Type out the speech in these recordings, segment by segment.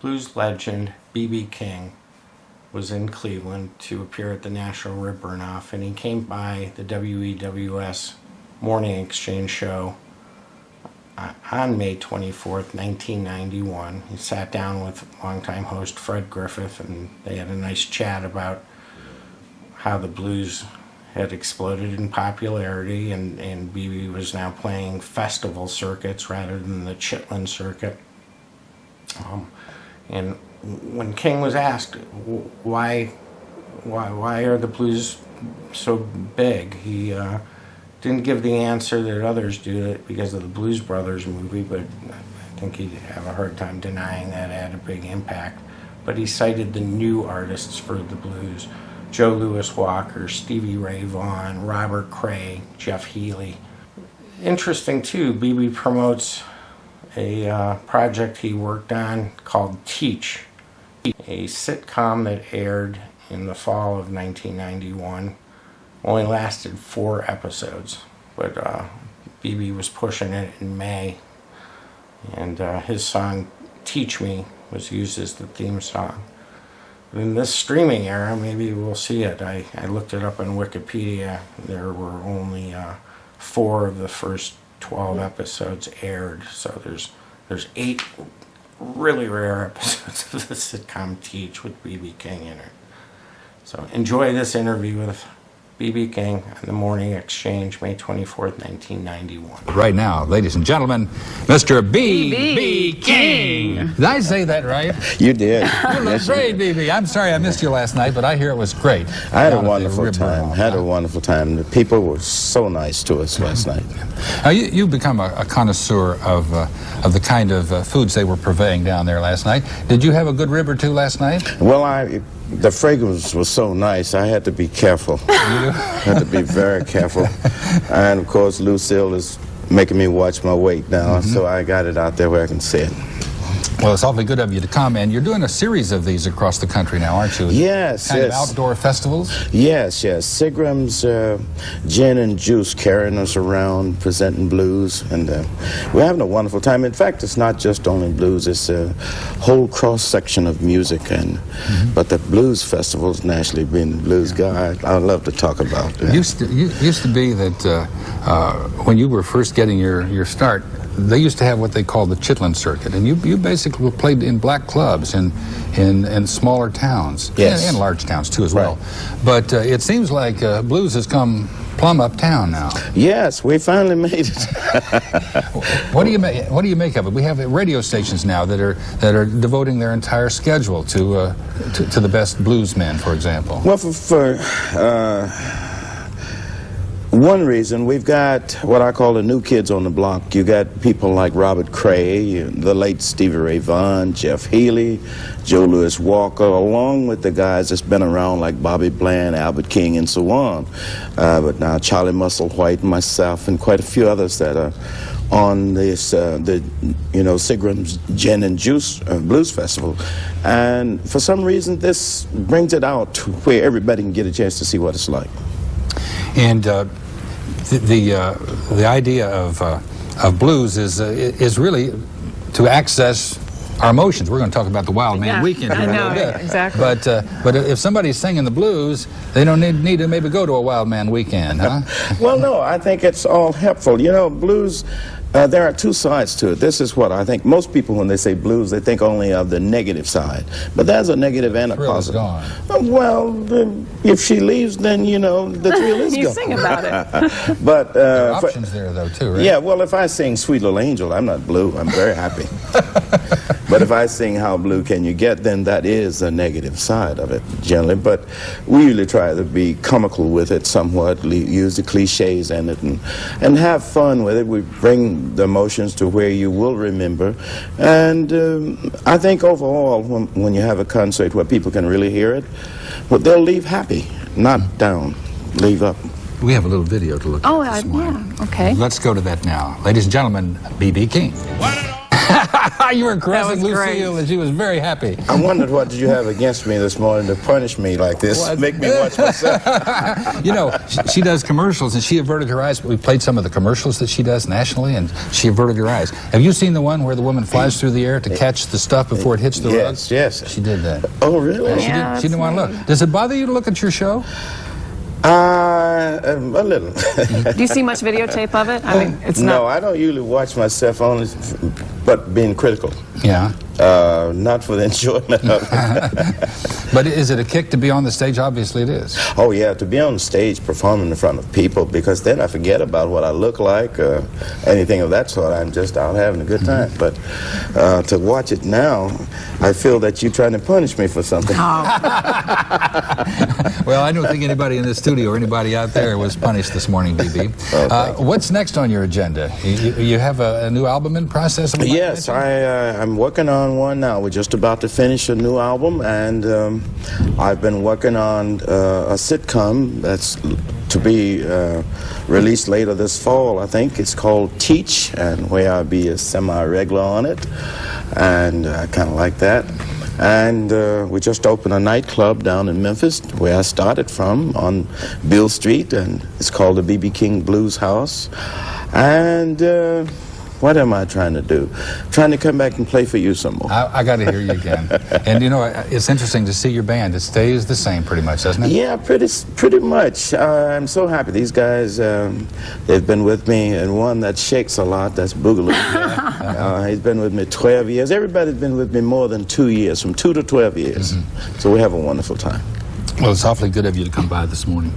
blues legend B.B. King was in Cleveland to appear at the National Rib Burnoff, and he came by the WEWS Morning Exchange show on May 24th, 1991. He sat down with longtime host Fred Griffith, and they had a nice chat about how the blues had exploded in popularity, and B.B. was now playing festival circuits rather than the Chitlin circuit. And when King was asked why are the blues so big, he didn't give the answer that others do, because of the Blues Brothers movie, but I think he'd have a hard time denying that it had a big impact. But he cited the new artists for the blues: Joe Louis Walker, Stevie Ray Vaughan, Robert Cray, Jeff Healey. Interesting too, B.B. promotes a project he worked on called Teach, a sitcom that aired in the fall of 1991. Only lasted 4 episodes, but B.B. was pushing it in May, and his song Teach Me was used as the theme song. In this streaming era, maybe we'll see it. I looked it up on Wikipedia. There were only 4 of the first 12 episodes aired, so there's 8 really rare episodes of the sitcom Teach with B.B. King in it. So enjoy this interview with B.B. King on the Morning Exchange, May 24th, 1991. Right now, ladies and gentlemen, Mr. B.B. King. Did I say that right? You did. You look great, B.B. I'm sorry I missed you last night, but I hear it was great. I had a wonderful time. Had a wonderful time. The people were so nice to us last night. You've become a connoisseur of the kind of foods they were purveying down there last night. Did you have a good rib or two last night? Well, the fragrance was so nice, I had to be careful. I had to be very careful. And of course, Lucille is making me watch my weight now, so I got it out there where I can see it. Well, it's awfully good of you to come, and you're doing a series of these across the country now, aren't you? Yes, kind of outdoor festivals? Yes. Seagram's Gin and Juice carrying us around, presenting blues, and we're having a wonderful time. In fact, it's not just only blues, it's a whole cross-section of music, and but the blues festivals, nationally being the blues guy, I love to talk about that. Used to be that when you were first getting your start, they used to have what they called the Chitlin circuit, and you basically played in black clubs in smaller towns, yes, and large towns too as well. But it seems like blues has come plumb uptown now. Yes, we finally made it. What do you make of it? We have radio stations now that are devoting their entire schedule to the best bluesmen, for example. Well, for one reason, we've got what I call the new kids on the block. You got people like Robert Cray, the late Stevie Ray Vaughan, Jeff Healey, Joe Louis Walker, along with the guys that's been around like Bobby Bland, Albert King, and so on. But now Charlie Musselwhite and myself and quite a few others that are on this, Seagram's Gin and Juice Blues Festival. And for some reason, this brings it out to where everybody can get a chance to see what it's like. And the idea of blues is really to access our emotions. We're going to talk about the Wild Man Weekend here in a little bit. Exactly. But if somebody's singing the blues, they don't need to maybe go to a Wild Man Weekend, huh? Well, no, I think it's all helpful. You know, blues, there are 2 sides to it. This is what I think most people, when they say blues, they think only of the negative side. But there's a negative and a positive. Gone. Well, if she leaves, then, the thrill is gone. You sing about it. But there are options there, though, too, right? Yeah, well, if I sing Sweet Little Angel, I'm not blue. I'm very happy. But if I sing How Blue Can You Get, then that is the negative side of it, generally. But we usually try to be comical with it somewhat, use the cliches in it, and have fun with it. We bring the emotions to where you will remember. And I think overall, when you have a concert where people can really hear it, well, they'll leave happy, not down, leave up. We have a little video to look at this morning. Yeah, okay. Let's go to that now. Ladies and gentlemen, B.B. King. You were caressing was great. Lucille, and she was very happy. I wondered what did you have against me this morning to punish me like this, What? make me watch myself. You know, she does commercials, and she averted her eyes. We played some of the commercials that she does nationally, and she averted her eyes. Have you seen the one where the woman flies through the air to catch the stuff before it hits the rug? Yes, yes. She did that. Oh, really? Yeah, She didn't want to look. Does it bother you to look at your show? A little. Do you see much videotape of it? I mean, it's No, not. I don't usually watch myself only, but being critical. Yeah. Not for the enjoyment of it. But is it a kick to be on the stage? Obviously it is. Oh, yeah, to be on stage performing in front of people, because then I forget about what I look like, anything of that sort. I'm just out having a good time. But to watch it now, I feel that you're trying to punish me for something. Well, I don't think anybody in the studio or anybody out there was punished this morning, BB. Oh, thank you. What's next on your agenda? You have a new album in process? Yes, I'm working on one now. We're just about to finish a new album, and I've been working on a sitcom that's to be released later this fall, I think. It's called Teach, and where I'll be a semi-regular on it, and I kind of like that. And we just opened a nightclub down in Memphis, where I started from, on Beale Street, and it's called the B.B. King Blues House. And what am I trying to do? Trying to come back and play for you some more. I got to hear you again. And you know, it's interesting to see your band. It stays the same pretty much, doesn't it? Yeah, pretty much. I'm so happy. These guys, they've been with me, and one that shakes a lot, that's Boogaloo. He's been with me 12 years. Everybody's been with me more than 2 years, from 2 to 12 years. So we have a wonderful time. Well, it's awfully good of you to come by this morning.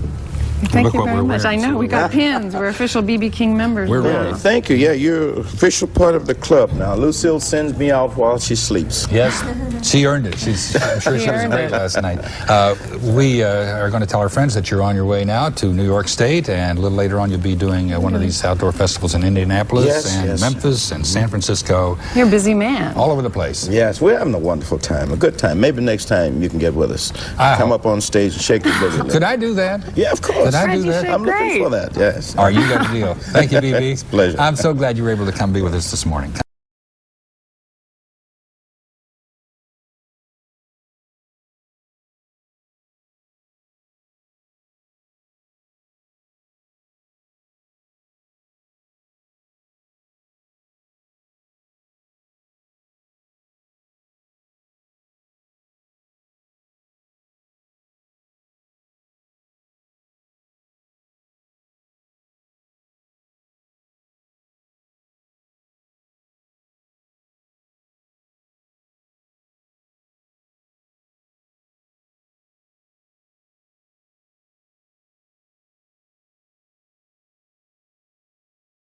Thank Look you what very we're much. I wearing, know, so we got pins. We're official BB King members We're now. ready. Thank you. Yeah, you're official part of the club now. Lucille sends me out while she sleeps. Yes, she earned it. I'm sure she was earned great it. last night. We are going to tell our friends that you're on your way now to New York State, and a little later on you'll be doing one of these outdoor festivals in Indianapolis Yes, and yes. Memphis and San Francisco, You're a busy man. all over the place. Yes, we're having a wonderful time, a good time. Maybe next time you can get with us. I Come hope. up on stage and shake the boogie. Could I do that? Yeah, of course. Could I Fred, do you that? should. I'm looking Great. for that, yes. All right, you got a deal. Thank you, BB. It's a pleasure. I'm so glad you were able to come be with us this morning.